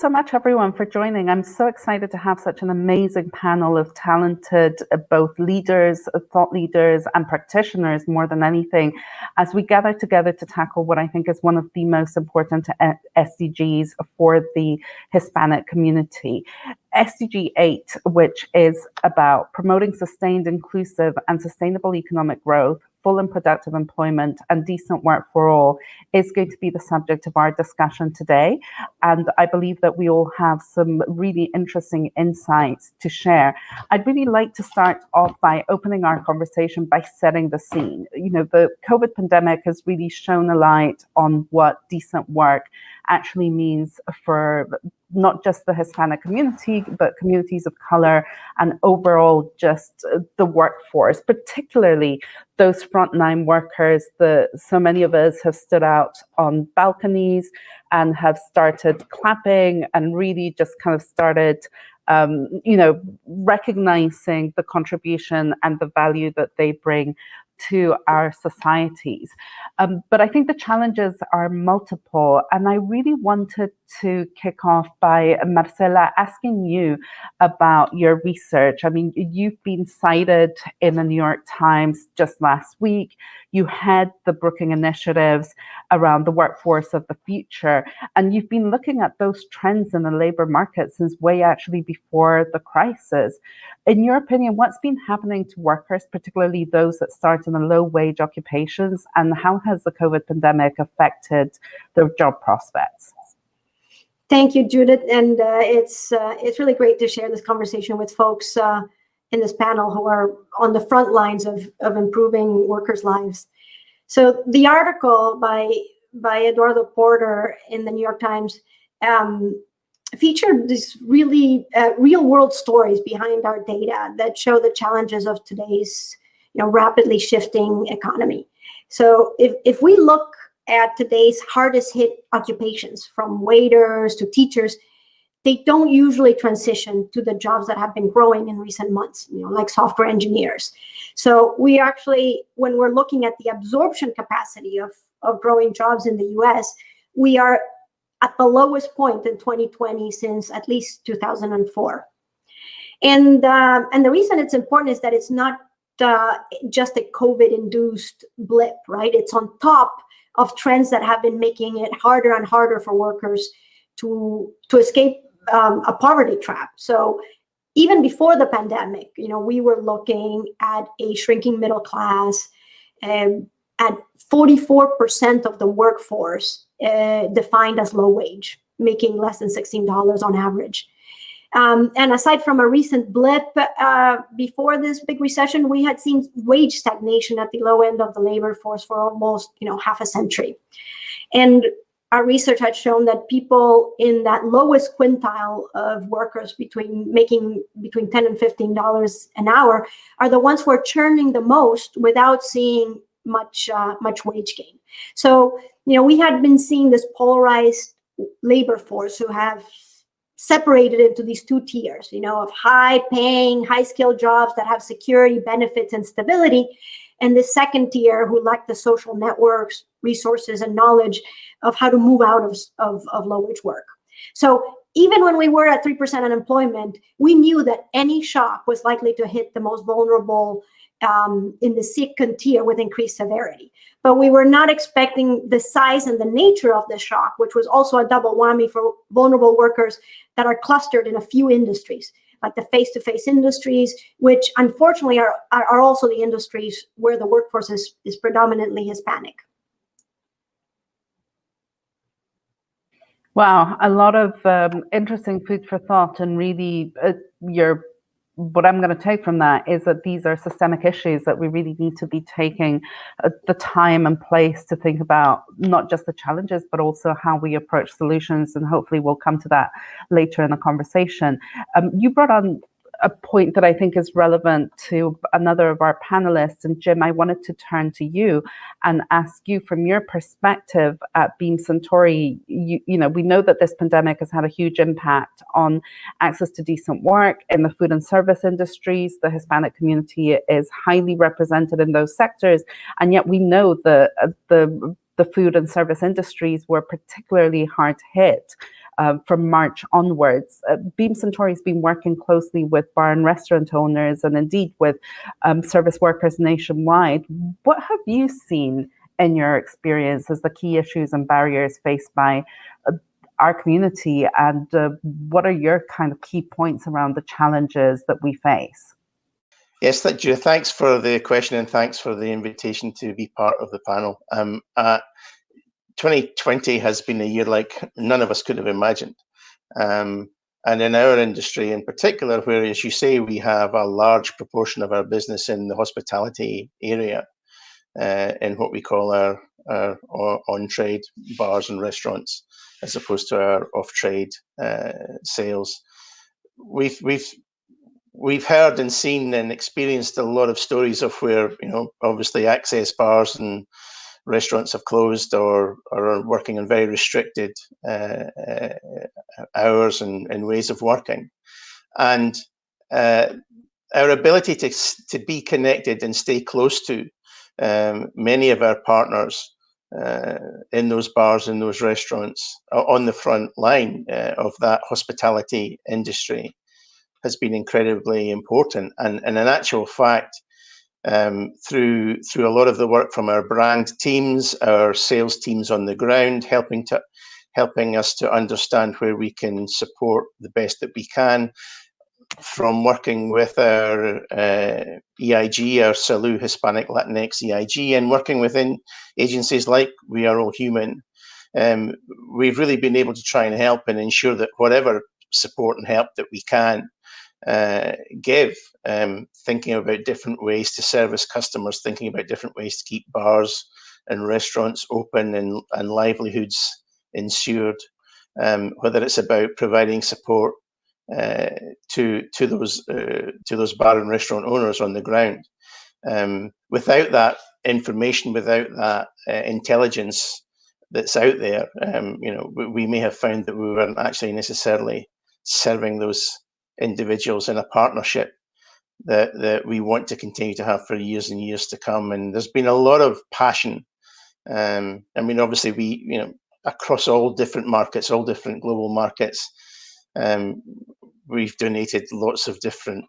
so much, everyone, for joining. I'm so excited to have such an amazing panel of talented, both leaders, thought leaders, and practitioners, more than anything, as we gather together to tackle what I think is one of the most important SDGs for the Hispanic community. SDG 8, which is about promoting sustained, inclusive, and sustainable economic growth, full and productive employment, and decent work for all, is going to be the subject of our discussion today. And I believe that we all have some really interesting insights to share. I'd really like to start off by opening our conversation by setting the scene. You know, the COVID pandemic has really shone a light on what decent work actually means for not just the Hispanic community, but communities of color and overall just the workforce, particularly those frontline workers. So many of us have stood out on balconies and have started clapping and really just kind of started recognizing the contribution and the value that they bring to our societies. But I think the challenges are multiple, and I really wanted to kick off by, Marcela, asking you about your research. I mean, you've been cited in the New York Times just last week. You had the Brookings initiatives around the workforce of the future, and you've been looking at those trends in the labor market since way actually before the crisis. In your opinion, what's been happening to workers, particularly those that start in the low-wage occupations, and how has the COVID pandemic affected their job prospects? Thank you, Judit, and it's really great to share this conversation with folks in this panel who are on the front lines of improving workers' lives. So the article by Eduardo Porter in the New York Times featured these really real-world stories behind our data that show the challenges of today's rapidly shifting economy. So if we look at today's hardest hit occupations, from waiters to teachers, they don't usually transition to the jobs that have been growing in recent months, like software engineers. So we actually, when we're looking at the absorption capacity of growing jobs in the US, we are at the lowest point in 2020 since at least 2004. And the reason it's important is that it's not just a COVID-induced blip, right? It's on top of trends that have been making it harder and harder for workers to escape a poverty trap. So even before the pandemic, we were looking at a shrinking middle class, at 44% of the workforce defined as low wage, making less than $16 on average. And aside from a recent blip before this big recession, we had seen wage stagnation at the low end of the labor force for almost half a century. And our research had shown that people in that lowest quintile of workers making between $10 and $15 an hour are the ones who are churning the most without seeing much wage gain. So we had been seeing this polarized labor force who have separated into these two tiers, of high-paying, high-skilled jobs that have security, benefits, and stability, and the second tier who lack the social networks, resources, and knowledge of how to move out of low-wage work. So even when we were at 3% unemployment, we knew that any shock was likely to hit the most vulnerable in the second tier with increased severity. But we were not expecting the size and the nature of the shock, which was also a double whammy for vulnerable workers that are clustered in a few industries, like the face-to-face industries, which unfortunately are also the industries where the workforce is predominantly Hispanic. Wow, a lot of interesting food for thought, and really what I'm going to take from that is that these are systemic issues that we really need to be taking the time and place to think about, not just the challenges, but also how we approach solutions. And hopefully we'll come to that later in the conversation. You brought on a point that I think is relevant to another of our panelists. And Jim, I wanted to turn to you and ask you, from your perspective at Beam Suntory, we know that this pandemic has had a huge impact on access to decent work in the food and service industries. The Hispanic community is highly represented in those sectors. And yet we know the food and service industries were particularly hard hit from March onwards. Beam Suntory has been working closely with bar and restaurant owners and indeed with service workers nationwide. What have you seen in your experience as the key issues and barriers faced by our community, and what are your kind of key points around the challenges that we face? Yes, Judith, thanks for the question and thanks for the invitation to be part of the panel. 2020 has been a year like none of us could have imagined. And in our industry in particular, where, as you say, we have a large proportion of our business in the hospitality area, in what we call our on-trade bars and restaurants, as opposed to our off-trade sales. We've heard and seen and experienced a lot of stories of where, obviously access bars and restaurants have closed or are working on very restricted hours and ways of working. And our ability to be connected and stay close to many of our partners in those bars, in those restaurants, on the front line of that hospitality industry has been incredibly important. And in actual fact, through a lot of the work from our brand teams, our sales teams on the ground, helping us to understand where we can support the best that we can, from working with our EIG, our SALU Hispanic Latinx EIG, and working within agencies like We Are All Human, we've really been able to try and help and ensure that whatever support and help that we can give, thinking about different ways to service customers, thinking about different ways to keep bars and restaurants open and livelihoods ensured, whether it's about providing support to those bar and restaurant owners on the ground. Without that information, without that intelligence that's out there, we may have found that we weren't actually necessarily serving those individuals in a partnership that we want to continue to have for years and years to come. And there's been a lot of passion. Obviously we, across all different markets, all different global markets, we've donated lots of different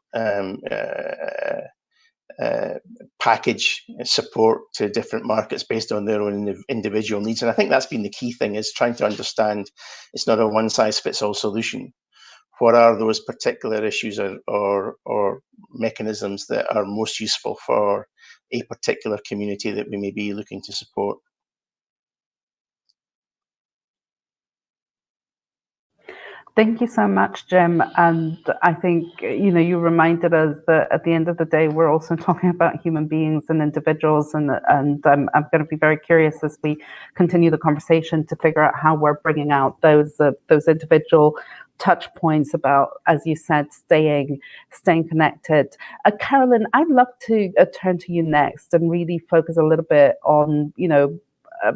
package support to different markets based on their own individual needs. And I think that's been the key thing, is trying to understand it's not a one-size-fits-all solution. What are those particular issues or mechanisms that are most useful for a particular community that we may be looking to support? Thank you so much, Jim. And I think, you reminded us that at the end of the day, we're also talking about human beings and individuals. And I'm going to be very curious as we continue the conversation to figure out how we're bringing out those individual touch points about, as you said, staying connected. Carolyn, I'd love to turn to you next and really focus a little bit on,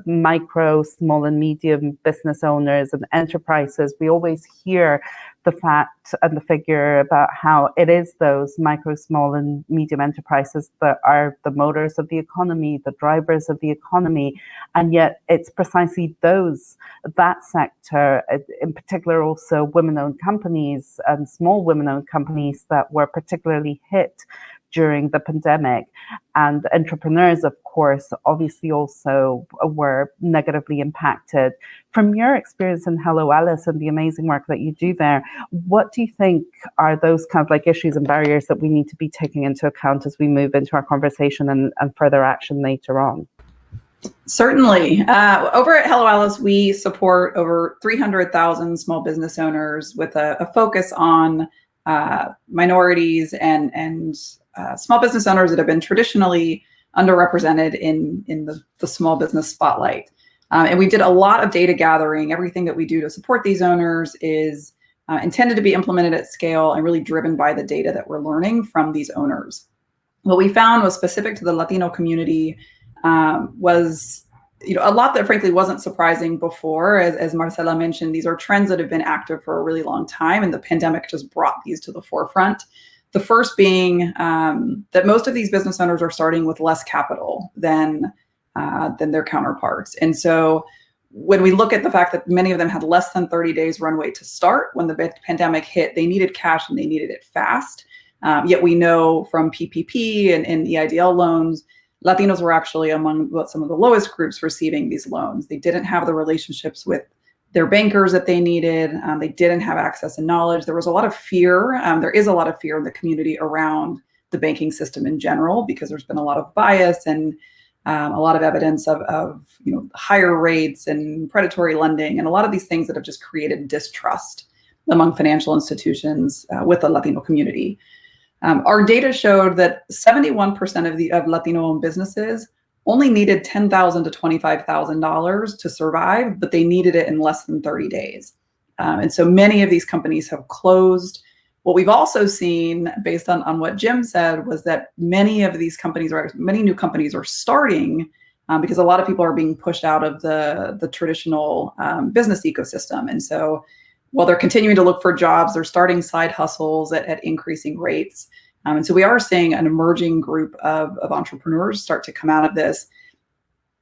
micro, small and medium business owners and enterprises. We always hear the fact and the figure about how it is those micro, small and medium enterprises that are the motors of the economy, the drivers of the economy. And yet it's precisely that sector, in particular also women-owned companies and small women-owned companies, that were particularly hit during the pandemic. And entrepreneurs, of course, obviously also were negatively impacted. From your experience in HelloAlice and the amazing work that you do there, what do you think are those kind of like issues and barriers that we need to be taking into account as we move into our conversation and further action later on? Certainly. Over at HelloAlice, we support over 300,000 small business owners with a focus on minorities and small business owners that have been traditionally underrepresented in the small business spotlight. And we did a lot of data gathering. Everything that we do to support these owners is intended to be implemented at scale and really driven by the data that we're learning from these owners. What we found was specific to the Latino community was a lot that frankly wasn't surprising before. As Marcela mentioned, these are trends that have been active for a really long time, and the pandemic just brought these to the forefront. The first being that most of these business owners are starting with less capital than their counterparts. And so when we look at the fact that many of them had less than 30 days runway to start when the pandemic hit, they needed cash and they needed it fast. Yet we know from PPP and EIDL loans, Latinos were actually among some of the lowest groups receiving these loans. They didn't have the relationships with their bankers that they needed. They didn't have access and knowledge. There was a lot of fear. There is a lot of fear in the community around the banking system in general, because there's been a lot of bias and a lot of evidence of higher rates and predatory lending and a lot of these things that have just created distrust among financial institutions with the Latino community. Our data showed that 71% of Latino-owned businesses only needed $10,000 to $25,000 to survive, but they needed it in less than 30 days. And so many of these companies have closed. What we've also seen, based on what Jim said, was that many new companies are starting because a lot of people are being pushed out of the traditional business ecosystem. And so while they're continuing to look for jobs, they're starting side hustles at increasing rates. And so we are seeing an emerging group of entrepreneurs start to come out of this.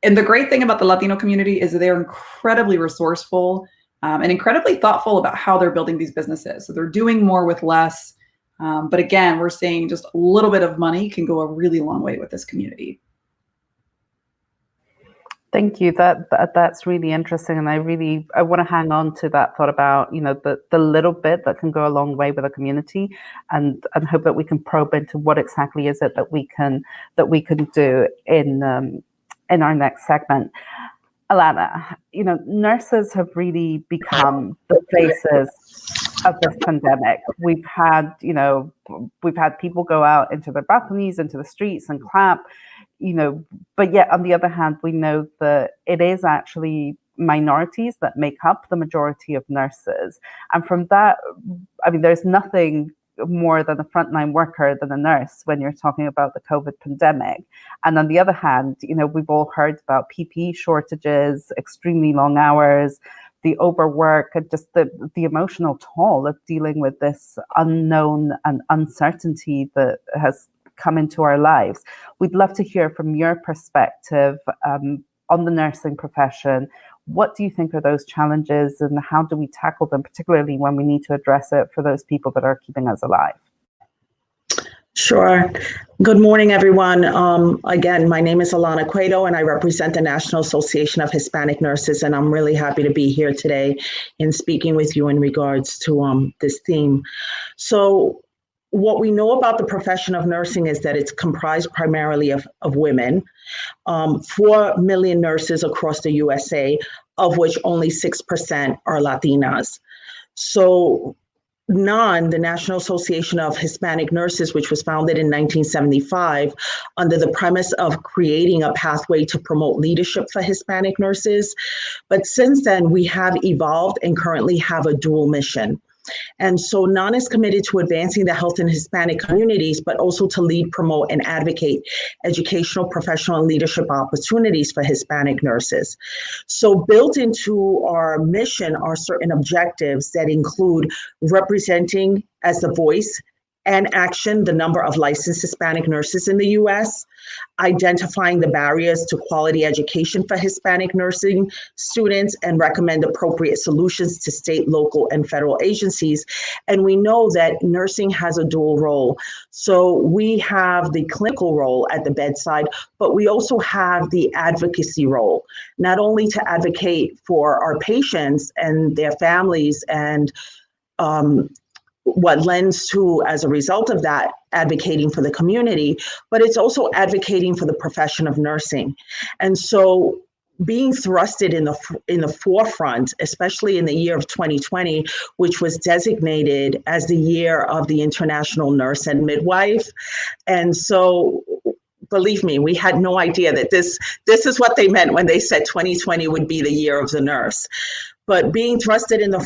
And the great thing about the Latino community is that they're incredibly resourceful and incredibly thoughtful about how they're building these businesses. So they're doing more with less. But again, we're seeing just a little bit of money can go a really long way with this community. Thank you. That's really interesting, and I want to hang on to that thought about the little bit that can go a long way with a community, and hope that we can probe into what exactly is it that we can do in our next segment. Alana, nurses have really become the faces of this pandemic. We've had people go out into their balconies, into the streets and clap. But yet on the other hand, we know that it is actually minorities that make up the majority of nurses. And from that, there's nothing more than a frontline worker than a nurse when you're talking about the COVID pandemic. And on the other hand, we've all heard about PPE shortages, extremely long hours, the overwork, and just the emotional toll of dealing with this unknown and uncertainty that has come into our lives. We'd love to hear from your perspective on the nursing profession. What do you think are those challenges, and how do we tackle them, particularly when we need to address it for those people that are keeping us alive? Sure. Good morning, everyone. Again, my name is Alana Cueto, and I represent the National Association of Hispanic Nurses, and I'm really happy to be here today in speaking with you in regards to this theme. So what we know about the profession of nursing is that it's comprised primarily of women, 4 million nurses across the USA, of which only 6% are Latinas. So NAHN, the National Association of Hispanic Nurses, which was founded in 1975 under the premise of creating a pathway to promote leadership for Hispanic nurses. But since then, we have evolved and currently have a dual mission. And so NAHN is committed to advancing the health in Hispanic communities, but also to lead, promote, and advocate educational, professional, and leadership opportunities for Hispanic nurses. So built into our mission are certain objectives that include representing as the voice and action the number of licensed Hispanic nurses in the U.S., identifying the barriers to quality education for Hispanic nursing students, and recommend appropriate solutions to state, local, and federal agencies. And we know that nursing has a dual role. So we have the clinical role at the bedside, but we also have the advocacy role, not only to advocate for our patients and their families and what lends to, as a result of that, advocating for the community, but it's also advocating for the profession of nursing. And so being thrusted in the forefront, especially in the year of 2020, which was designated as the year of the International Nurse and Midwife. And so believe me, we had no idea that this is what they meant when they said 2020 would be the year of the nurse. But being thrusted in the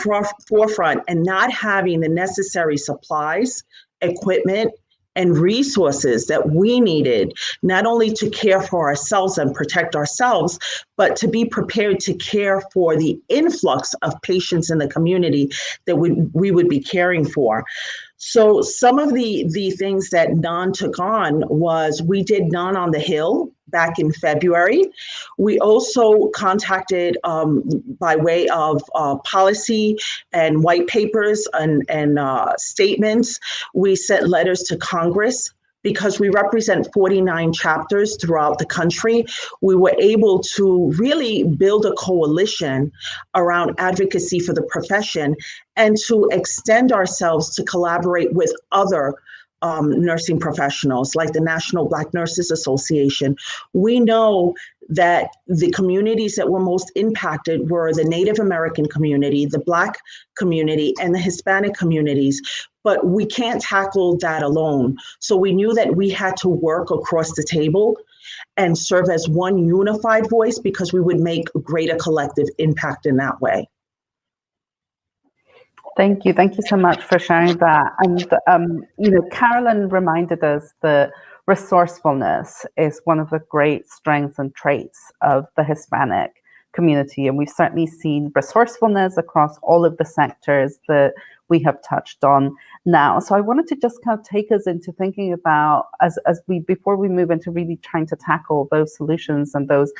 forefront and not having the necessary supplies, equipment, and resources that we needed, not only to care for ourselves and protect ourselves, but to be prepared to care for the influx of patients in the community that we would be caring for. So some of the things that NAHN took on was we did NAHN on the Hill back in February. We also contacted by way of policy and white papers and statements. We sent letters to Congress. Because we represent 49 chapters throughout the country, we were able to really build a coalition around advocacy for the profession and to extend ourselves to collaborate with other nursing professionals like the National Black Nurses Association. We know that the communities that were most impacted were the Native American community, the Black community, and the Hispanic communities. But we can't tackle that alone. So we knew that we had to work across the table and serve as one unified voice because we would make a greater collective impact in that way. Thank you. Thank you so much for sharing that. And, Carolyn reminded us that resourcefulness is one of the great strengths and traits of the Hispanic community. And we've certainly seen resourcefulness across all of the sectors that we have touched on now. So I wanted to just kind of take us into thinking about, before we move into really trying to tackle those solutions and those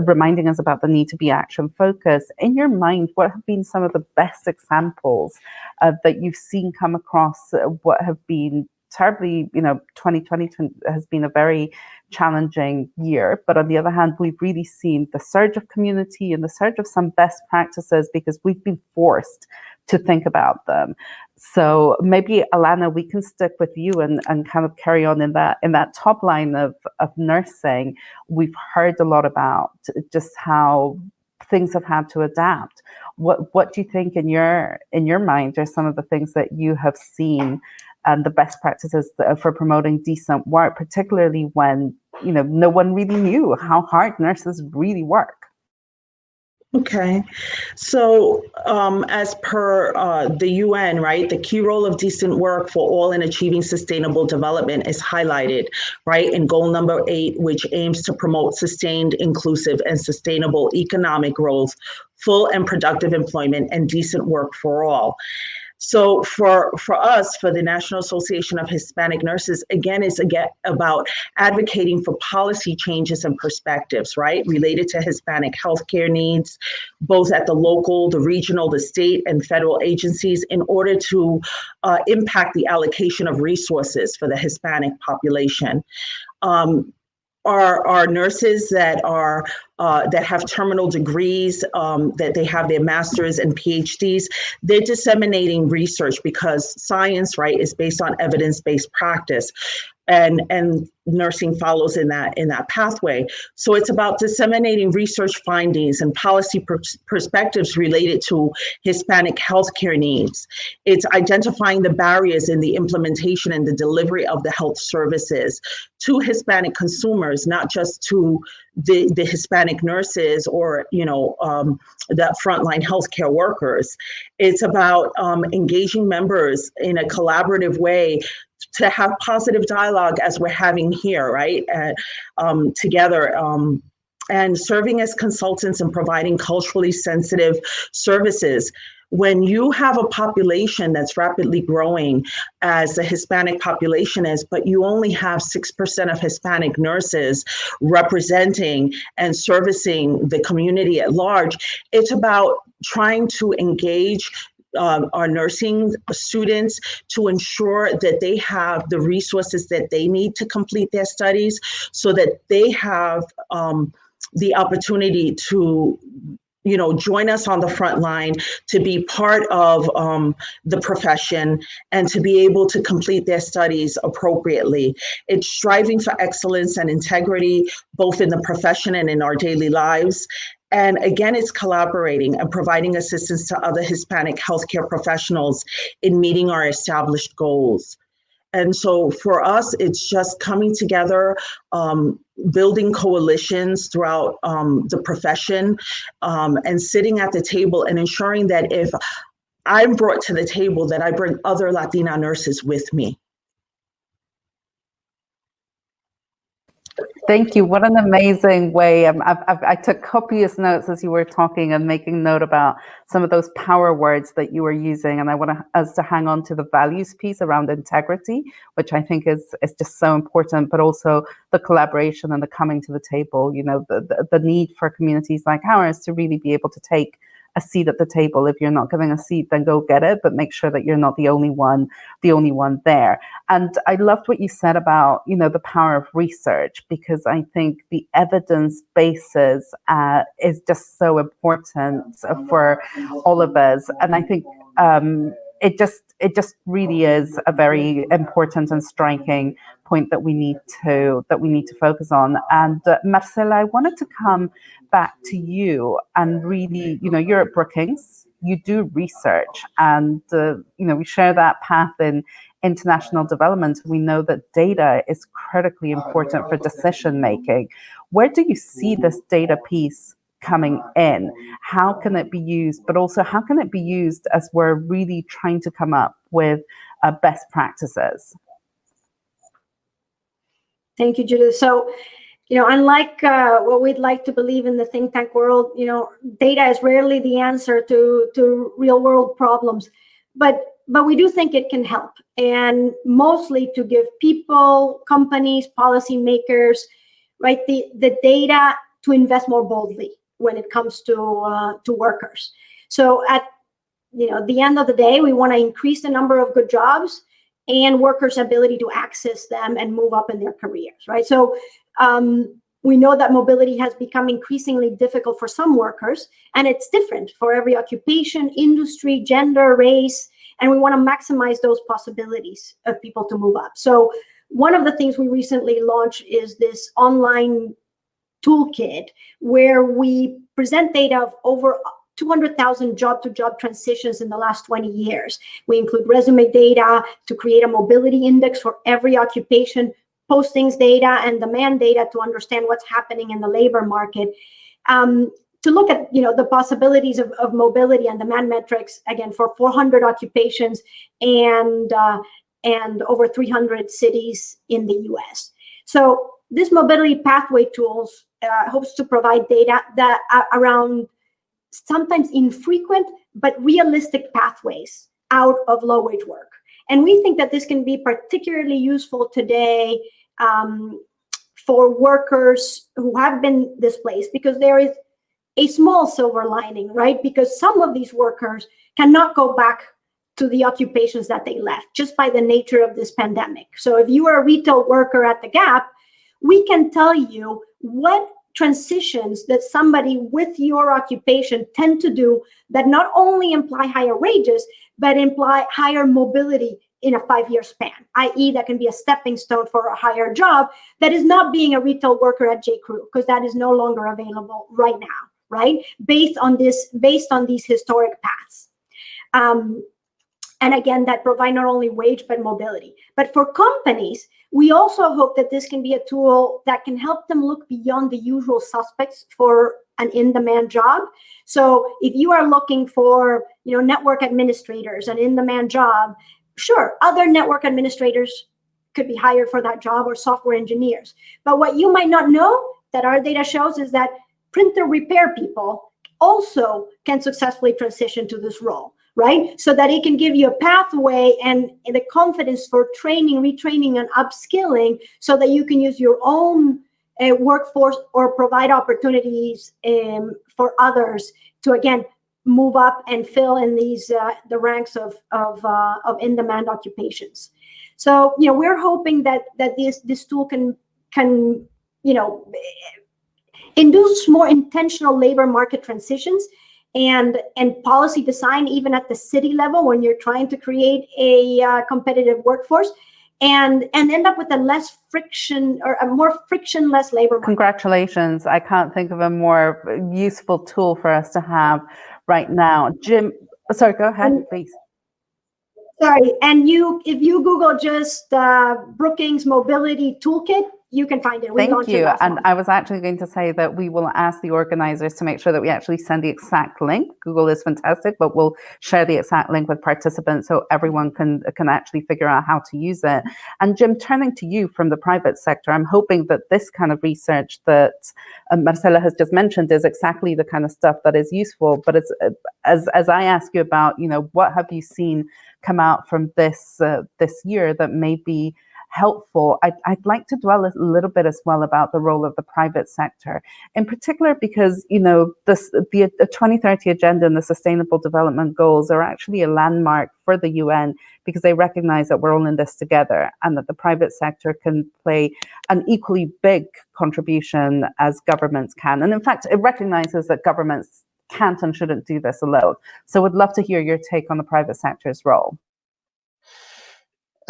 reminding us about the need to be action focused. In your mind, what have been some of the best examples that you've seen come across what have been terribly, 2020 has been a very challenging year, but on the other hand, we've really seen the surge of community and the surge of some best practices because we've been forced to think about them. So maybe Alana, we can stick with you and kind of carry on in that top line of nursing. We've heard a lot about just how things have had to adapt. What do you think in your mind are some of the things that you have seen and the best practices for promoting decent work, particularly when no one really knew how hard nurses really work? Okay, so as per the UN, right, the key role of decent work for all in achieving sustainable development is highlighted, right, in goal number 8, which aims to promote sustained, inclusive, and sustainable economic growth, full and productive employment, and decent work for all. So for us, for the National Association of Hispanic Nurses, again, it's about advocating for policy changes and perspectives, right, related to Hispanic healthcare needs, both at the local, the regional, the state, and federal agencies in order to impact the allocation of resources for the Hispanic population. Our nurses that have terminal degrees, that they have their masters and PhDs, they're disseminating research because science, right, is based on evidence-based practice, and nursing follows in that pathway. So it's about disseminating research findings and policy perspectives related to Hispanic healthcare needs. It's identifying the barriers in the implementation and the delivery of the health services to Hispanic consumers, not just to the Hispanic nurses or the frontline healthcare workers. It's about engaging members in a collaborative way to have positive dialogue as we're having here, right, together, and serving as consultants and providing culturally sensitive services. When you have a population that's rapidly growing, as the Hispanic population is, but you only have 6% of Hispanic nurses representing and servicing the community at large, it's about trying to engage our nursing students to ensure that they have the resources that they need to complete their studies so that they have the opportunity to join us on the front line, to be part of the profession, and to be able to complete their studies appropriately. It's striving for excellence and integrity, both in the profession and in our daily lives. And again, it's collaborating and providing assistance to other Hispanic healthcare professionals in meeting our established goals. And so for us, it's just coming together, building coalitions throughout the profession, and sitting at the table and ensuring that if I'm brought to the table, that I bring other Latina nurses with me. Thank you. What an amazing way. I took copious notes as you were talking and making note about some of those power words that you were using. And I want us to hang on to the values piece around integrity, which I think is just so important, but also the collaboration and the coming to the table, you know, the need for communities like ours to really be able to take a seat at the table. If you're not getting a seat, then go get it, but make sure that you're not the only one there. And I loved what you said about, you know, the power of research, because I think the evidence basis is just so important for all of us. And I think it just really is a very important and striking point that we need to focus on. And Marcela, I wanted to come back to you and really, you know, you're at Brookings, you do research, and you know, we share that path in international development. We know that data is critically important for decision making. Where do you see this data piece coming in? How can it be used, but also how can it be used as we're really trying to come up with best practices? Thank you, Judith. So, you know, unlike what we'd like to believe in the think tank world, you know, data is rarely the answer to real world problems, but we do think it can help, and mostly to give people, companies, policymakers, right, the data to invest more boldly when it comes to workers. So at, you know, the end of the day, we want to increase the number of good jobs and workers' ability to access them and move up in their careers, right? So we know that mobility has become increasingly difficult for some workers, and it's different for every occupation, industry, gender, race, and we want to maximize those possibilities of people to move up. So one of the things we recently launched is this online toolkit where we present data of over 200,000 job-to-job transitions in the last 20 years. We include resume data to create a mobility index for every occupation, postings data, and demand data to understand what's happening in the labor market. To look at, you know, the possibilities of mobility and demand metrics, again, for 400 occupations and over 300 cities in the US. So this mobility pathway tools hopes to provide data that around sometimes infrequent but realistic pathways out of low-wage work. And we think that this can be particularly useful today for workers who have been displaced, because there is a small silver lining, right? Because some of these workers cannot go back to the occupations that they left just by the nature of this pandemic. So if you are a retail worker at the Gap, we can tell you what transitions that somebody with your occupation tend to do that not only imply higher wages, but imply higher mobility in a 5-year span, i.e. that can be a stepping stone for a higher job that is not being a retail worker at J.Crew, because that is no longer available right now, right? Based on these historic paths. And again, that provide not only wage, but mobility. But for companies, we also hope that this can be a tool that can help them look beyond the usual suspects for an in-demand job. So if you are looking for, you know, network administrators, an in-demand job, sure, other network administrators could be hired for that job, or software engineers. But what you might not know that our data shows is that printer repair people also can successfully transition to this role, right? So that it can give you a pathway and the confidence for training, retraining, and upskilling, so that you can use your own workforce or provide opportunities for others to, again, move up and fill in these the ranks of in-demand occupations. So, you know, we're hoping that this tool can you know, induce more intentional labor market transitions and policy design, even at the city level, when you're trying to create a competitive workforce, and end up with a less friction, or a more frictionless labor market. Congratulations. I can't think of a more useful tool for us to have right now. Jim, sorry, go ahead, please. Sorry, and if you Google just Brookings Mobility Toolkit, you can find it. Thank you. And I was actually going to say that we will ask the organizers to make sure that we actually send the exact link. Google is fantastic, but we'll share the exact link with participants so everyone can actually figure out how to use it. And Jim, turning to you from the private sector, I'm hoping that this kind of research that Marcela has just mentioned is exactly the kind of stuff that is useful. But as I ask you about, what have you seen come out from this year that may be helpful, I'd like to dwell a little bit as well about the role of the private sector, in particular because the 2030 agenda and the Sustainable Development Goals are actually a landmark for the UN because they recognize that we're all in this together and that the private sector can play an equally big contribution as governments can. And in fact, it recognizes that governments can't and shouldn't do this alone. So would love to hear your take on the private sector's role.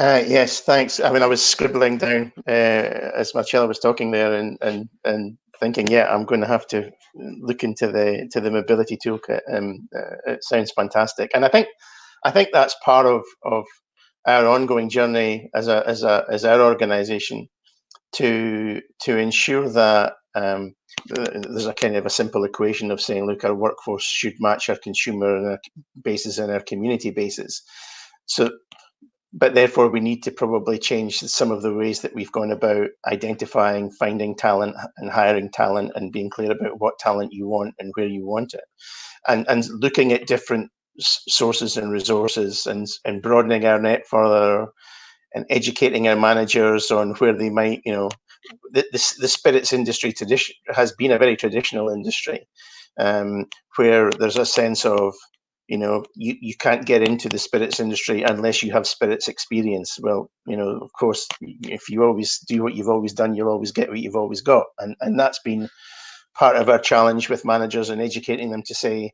Yes, thanks. I mean, I was scribbling down as Marcela was talking there, and thinking, yeah, I'm going to have to look into the mobility toolkit. It sounds fantastic, and I think that's part of our ongoing journey as our organisation to ensure that there's a kind of a simple equation of saying, look, our workforce should match our consumer and our bases and our community bases. But therefore, we need to probably change some of the ways that we've gone about identifying, finding talent and hiring talent and being clear about what talent you want and where you want it. And looking at different sources and resources and broadening our net further and educating our managers on where they might, the spirits industry has been a very traditional industry where there's a sense of, you can't get into the spirits industry unless you have spirits experience. Well, of course, if you always do what you've always done, you'll always get what you've always got. And that's been part of our challenge with managers and educating them to say,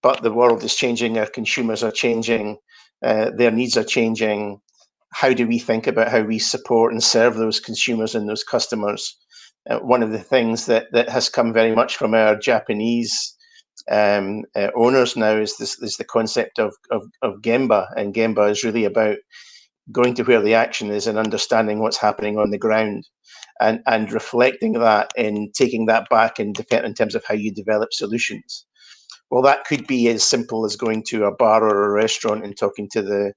but the world is changing, our consumers are changing, their needs are changing. How do we think about how we support and serve those consumers and those customers? One of the things that has come very much from our Japanese owners now is the concept of Gemba, and Gemba is really about going to where the action is and understanding what's happening on the ground, and reflecting that and taking that back in terms of how you develop solutions. Well, that could be as simple as going to a bar or a restaurant and talking to the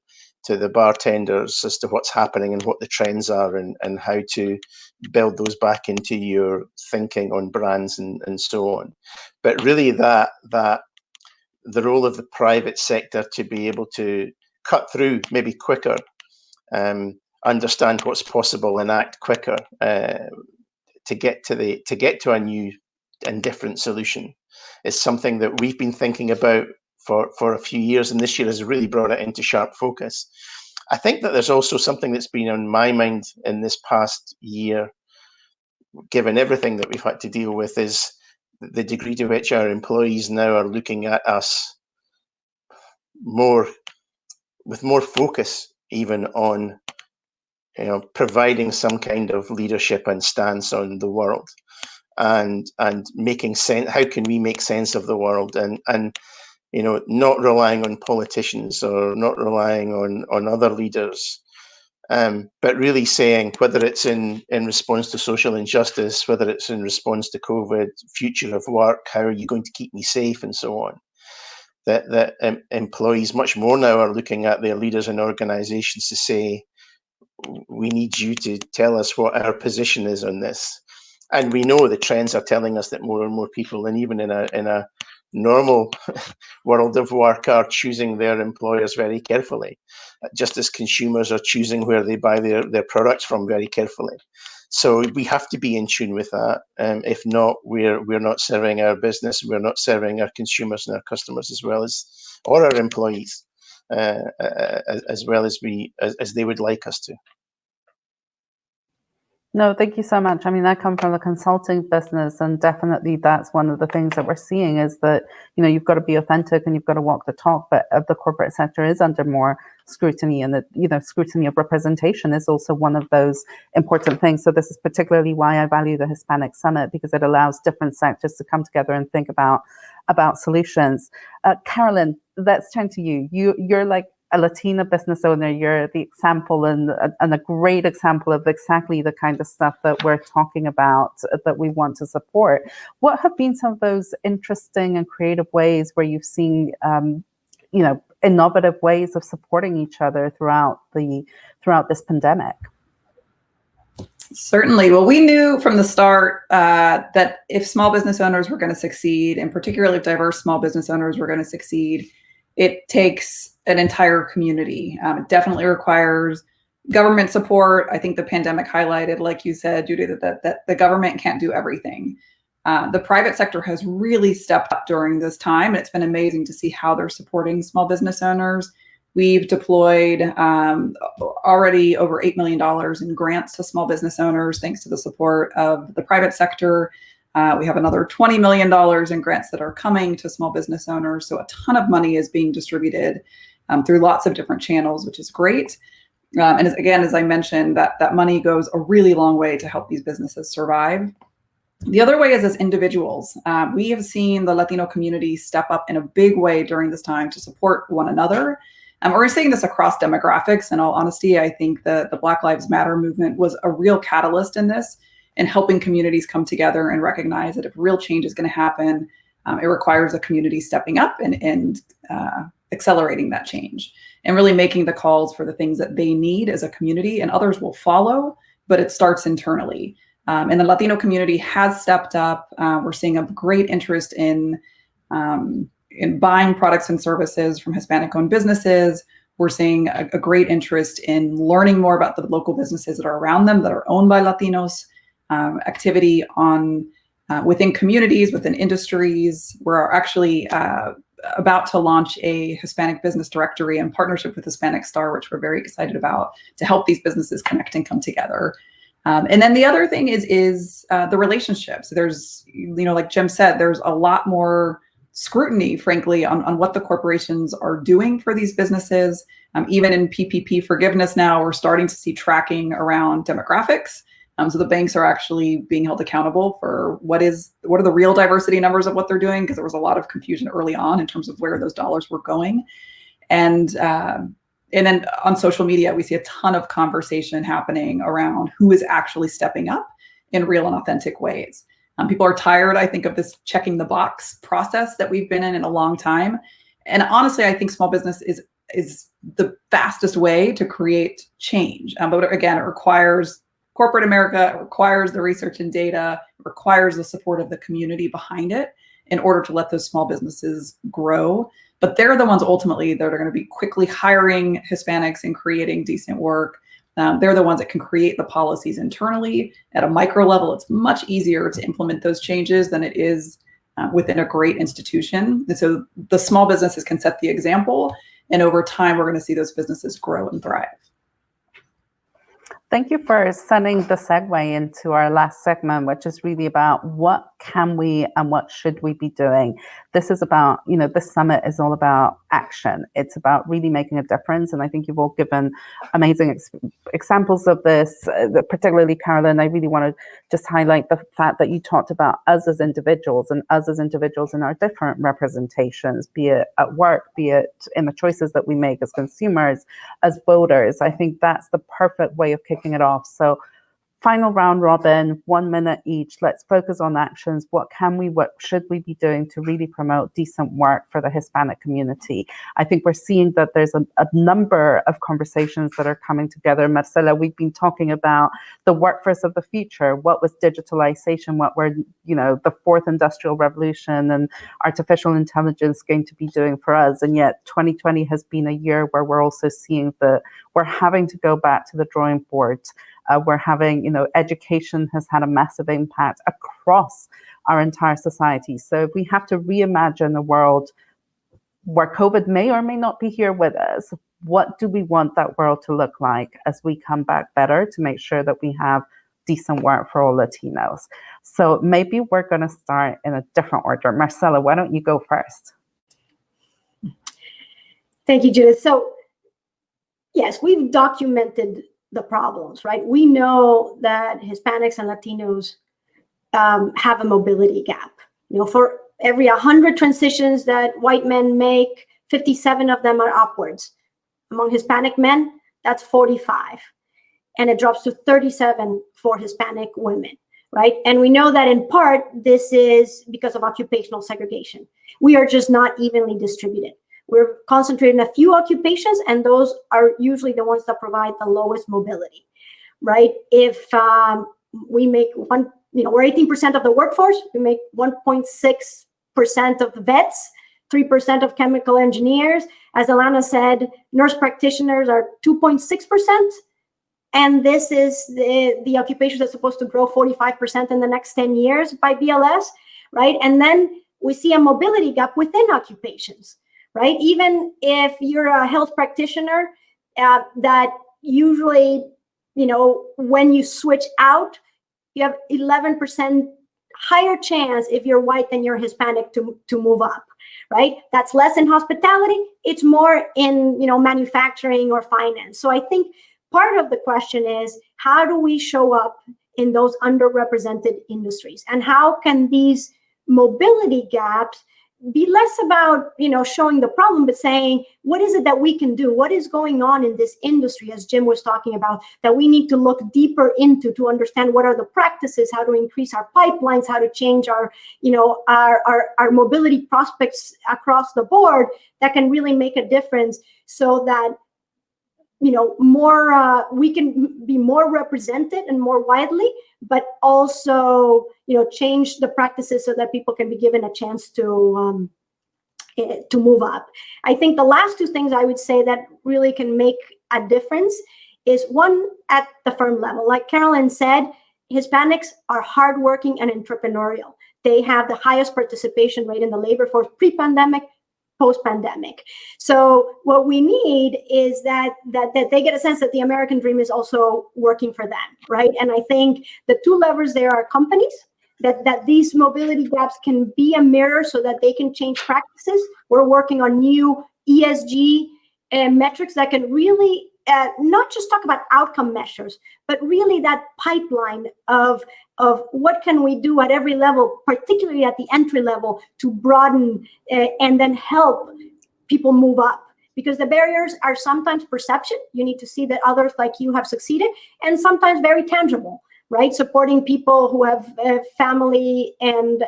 bartenders as to what's happening and what the trends are and how to build those back into your thinking on brands and so on. But really that the role of the private sector to be able to cut through maybe quicker, understand what's possible and act quicker to get to a new and different solution is something that we've been thinking about for a few years, and this year has really brought it into sharp focus. I think that there's also something that's been on my mind in this past year, given everything that we've had to deal with, is the degree to which our employees now are looking at us with more focus, even on providing some kind of leadership and stance on the world, and making sense. How can we make sense of the world and not relying on politicians or not relying on other leaders, but really saying, whether it's in response to social injustice, whether it's in response to COVID, future of work, how are you going to keep me safe, and so on, that employees much more now are looking at their leaders and organizations to say, we need you to tell us what our position is on this. And we know the trends are telling us that more and more people, and even in a normal world of work, are choosing their employers very carefully, just as consumers are choosing where they buy their products from very carefully. So we have to be in tune with that. If not, we're not serving our business, we're not serving our consumers and our customers or our employees as well as they would like us to. No, thank you so much. I mean, I come from a consulting business, and definitely that's one of the things that we're seeing is that, you've got to be authentic and you've got to walk the talk, but the corporate sector is under more scrutiny, and that, scrutiny of representation is also one of those important things. So this is particularly why I value the Hispanic Summit, because it allows different sectors to come together and think about solutions. Carolyn, let's turn to you. You're like a Latina business owner, you're the example and a great example of exactly the kind of stuff that we're talking about that we want to support. What have been some of those interesting and creative ways where you've seen, innovative ways of supporting each other throughout this pandemic? Certainly. Well, we knew from the start that if small business owners were going to succeed, and particularly if diverse small business owners were going to succeed, it takes an entire community. It definitely requires government support. I think the pandemic highlighted, like you said, Judit, that the government can't do everything. The private sector has really stepped up during this time, and it's been amazing to see how they're supporting small business owners. We've deployed already over $8 million in grants to small business owners, thanks to the support of the private sector. We have another $20 million in grants that are coming to small business owners. So a ton of money is being distributed through lots of different channels, which is great. And as I mentioned, that money goes a really long way to help these businesses survive. The other way is as individuals. We have seen the Latino community step up in a big way during this time to support one another. We're seeing this across demographics. In all honesty, I think the Black Lives Matter movement was a real catalyst in this, in helping communities come together and recognize that if real change is going to happen, it requires a community stepping up and accelerating that change and really making the calls for the things that they need as a community, and others will follow, but it starts internally. And the Latino community has stepped up. We're seeing a great interest in buying products and services from Hispanic-owned businesses. We're seeing a great interest in learning more about the local businesses that are around them that are owned by Latinos. Activity within communities, within industries. We're actually about to launch a Hispanic business directory in partnership with Hispanic Star, which we're very excited about, to help these businesses connect and come together. And then the other thing is the relationships. There's, like Jim said, there's a lot more scrutiny, frankly, on what the corporations are doing for these businesses. Even in PPP forgiveness now, we're starting to see tracking around demographics. So the banks are actually being held accountable for what are the real diversity numbers of what they're doing, because there was a lot of confusion early on in terms of where those dollars were going. And then on social media, we see a ton of conversation happening around who is actually stepping up in real and authentic ways. People are tired, I think, of this checking the box process that we've been in a long time. And honestly, I think small business is the fastest way to create change. But again, it requires corporate America, it requires the research and data, it requires the support of the community behind it in order to let those small businesses grow. But they're the ones ultimately that are going to be quickly hiring Hispanics and creating decent work. They're the ones that can create the policies internally. At a micro level, it's much easier to implement those changes than it is within a great institution. And so the small businesses can set the example, and over time, we're going to see those businesses grow and thrive. Thank you for sending the segue into our last segment, which is really about what can we and what should we be doing. This is about, this summit is all about action. It's about really making a difference. And I think you've all given amazing examples of this, particularly Carolyn. I really want to just highlight the fact that you talked about us as individuals and us as individuals in our different representations, be it at work, be it in the choices that we make as consumers, as voters. I think that's the perfect way of kicking it off. So final round robin, 1 minute each. Let's focus on actions. What should we be doing to really promote decent work for the Hispanic community? I think we're seeing that there's a number of conversations that are coming together. Marcela, we've been talking about the workforce of the future. What was digitalization? What were, the fourth industrial revolution and artificial intelligence going to be doing for us? And yet 2020 has been a year where we're also seeing we're having to go back to the drawing board. We're having, education has had a massive impact across our entire society. So if we have to reimagine a world where COVID may or may not be here with us, what do we want that world to look like as we come back better to make sure that we have decent work for all Latinos? So maybe we're going to start in a different order. Marcela, why don't you go first? Thank you, Judith. So yes, we've documented the problems, right? We know that Hispanics and Latinos have a mobility gap. For every 100 transitions that white men make, 57 of them are upwards. Among Hispanic men, that's 45. And it drops to 37 for Hispanic women, right? And we know that in part, this is because of occupational segregation. We are just not evenly distributed. We're concentrated in a few occupations, and those are usually the ones that provide the lowest mobility, right? If we make we're 18% of the workforce, we make 1.6% of the vets, 3% of chemical engineers. As Alana said, nurse practitioners are 2.6%. And this is the occupation that's supposed to grow 45% in the next 10 years by BLS, right? And then we see a mobility gap within occupations, right? Even if you're a health practitioner, that usually, when you switch out, you have 11% higher chance if you're white than you're Hispanic to move up, right? That's less in hospitality. It's more in, manufacturing or finance. So I think part of the question is, how do we show up in those underrepresented industries? And how can these mobility gaps be less about, showing the problem, but saying, what is it that we can do? What is going on in this industry, as Jim was talking about, that we need to look deeper into to understand what are the practices, how to increase our pipelines, how to change our, our mobility prospects across the board that can really make a difference so that more we can be more represented and more widely, but also change the practices so that people can be given a chance to move up. I think the last two things I would say that really can make a difference is, one, at the firm level. Like Carolyn said, Hispanics are hardworking and entrepreneurial. They have the highest participation rate in the labor force pre-pandemic, post-pandemic. So what we need is that they get a sense that the American dream is also working for them, right? And I think the two levers there are companies, that these mobility gaps can be a mirror so that they can change practices. We're working on new ESG metrics that can really not just talk about outcome measures, but really that pipeline of what can we do at every level, particularly at the entry level, to broaden and then help people move up. Because the barriers are sometimes perception. You need to see that others like you have succeeded, and sometimes very tangible, right? Supporting people who have family and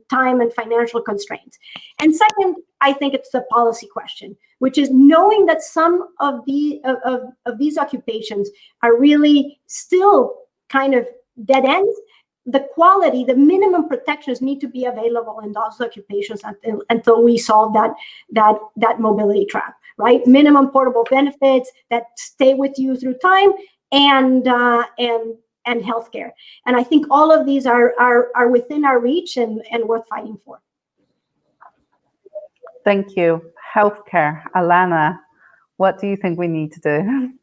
time and financial constraints. And second, I think it's the policy question, which is knowing that some of these occupations are really still kind of dead ends. The quality, the minimum protections need to be available in those occupations until we solve that mobility trap, right? Minimum portable benefits that stay with you through time, and healthcare. And I think all of these are within our reach and worth fighting for. Thank you. Healthcare. Alana, what do you think we need to do?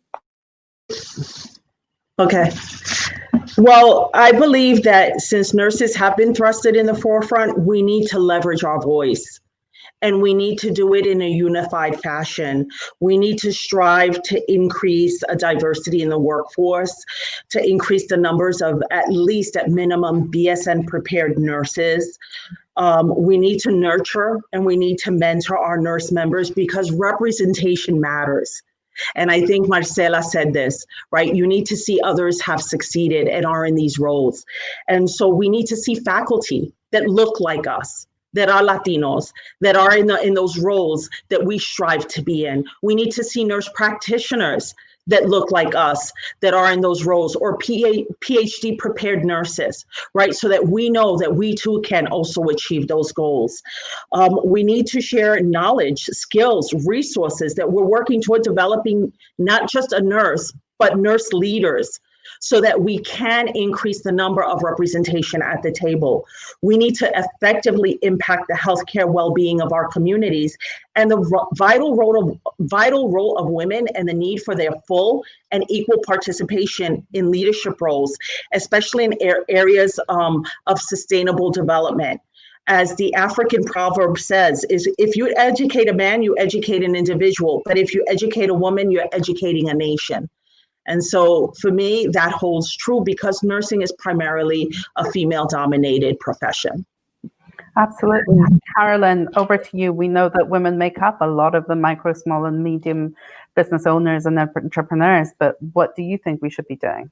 Okay. Well, I believe that since nurses have been thrusted in the forefront, we need to leverage our voice. And we need to do it in a unified fashion. We need to strive to increase a diversity in the workforce, to increase the numbers of at least at minimum BSN prepared nurses. We need to nurture and we need to mentor our nurse members, because representation matters. And I think Marcela said this, right? You need to see others have succeeded and are in these roles. And so we need to see faculty that look like us, that are Latinos, that are in those roles that we strive to be in. We need to see nurse practitioners that look like us, that are in those roles, or PhD prepared nurses, right? So that we know that we too can also achieve those goals. We need to share knowledge, skills, resources, that we're working toward developing not just a nurse, but nurse leaders, so that we can increase the number of representation at the table. We need to effectively impact the healthcare well-being of our communities, and the vital role of women, and the need for their full and equal participation in leadership roles, especially in areas of sustainable development. As the African proverb says, is if you educate a man, you educate an individual, but if you educate a woman, you're educating a nation. And so for me, that holds true, because nursing is primarily a female-dominated profession. Absolutely. Carolyn, over to you. We know that women make up a lot of the micro, small, and medium business owners and entrepreneurs, but what do you think we should be doing?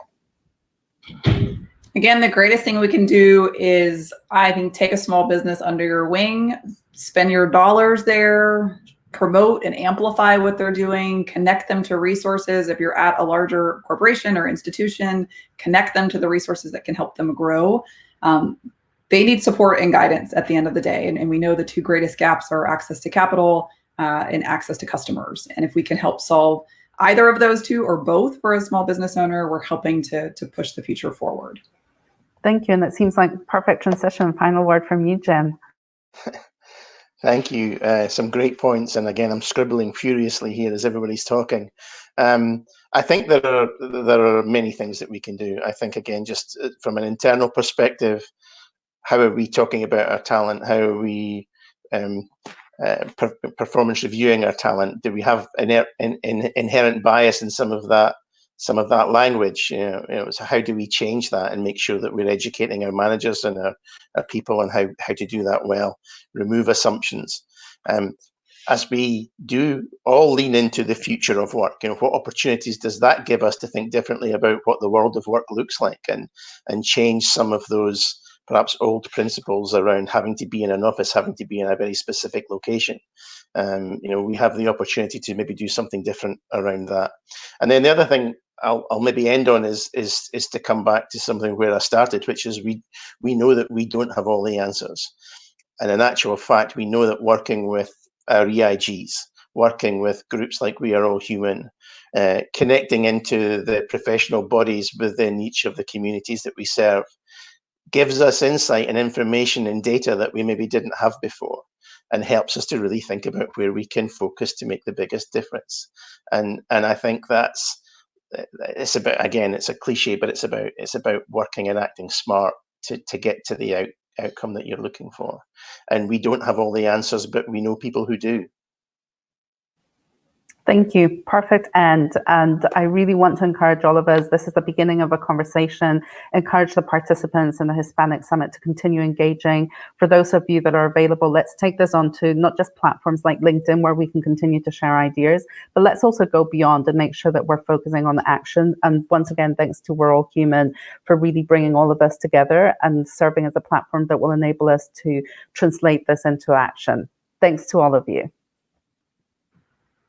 Again, the greatest thing we can do is, I think, take a small business under your wing, spend your dollars there, promote and amplify what they're doing, connect them to resources. If you're at a larger corporation or institution, connect them to the resources that can help them grow. They need support and guidance at the end of the day. And we know the two greatest gaps are access to capital and access to customers. And if we can help solve either of those two or both for a small business owner, we're helping to push the future forward. Thank you. And that seems like perfect transition. Final word from you, Jen. Thank you. Some great points. And again, I'm scribbling furiously here as everybody's talking. I think there are many things that we can do. I think, again, just from an internal perspective, how are we talking about our talent? How are we performance reviewing our talent? Do we have an inherent bias in some of that language? So how do we change that and make sure that we're educating our managers and our people on how to do that well? Remove assumptions. As we do all lean into the future of work, what opportunities does that give us to think differently about what the world of work looks like, and change some of those perhaps old principles around having to be in an office, having to be in a very specific location. We have the opportunity to maybe do something different around that. And then the other thing I'll maybe end on is to come back to something where I started, which is we know that we don't have all the answers. And in actual fact, we know that working with our EIGs, working with groups like We Are All Human, connecting into the professional bodies within each of the communities that we serve, gives us insight and information and data that we maybe didn't have before, and helps us to really think about where we can focus to make the biggest difference. And I think it's about, again, it's a cliche, but it's about working and acting smart to get to the outcome that you're looking for. And we don't have all the answers, but we know people who do. Thank you. Perfect end. And I really want to encourage all of us, this is the beginning of a conversation, encourage the participants in the Hispanic Summit to continue engaging. For those of you that are available, let's take this on to not just platforms like LinkedIn, where we can continue to share ideas, but let's also go beyond and make sure that we're focusing on the action. And once again, thanks to We're All Human for really bringing all of us together and serving as a platform that will enable us to translate this into action. Thanks to all of you.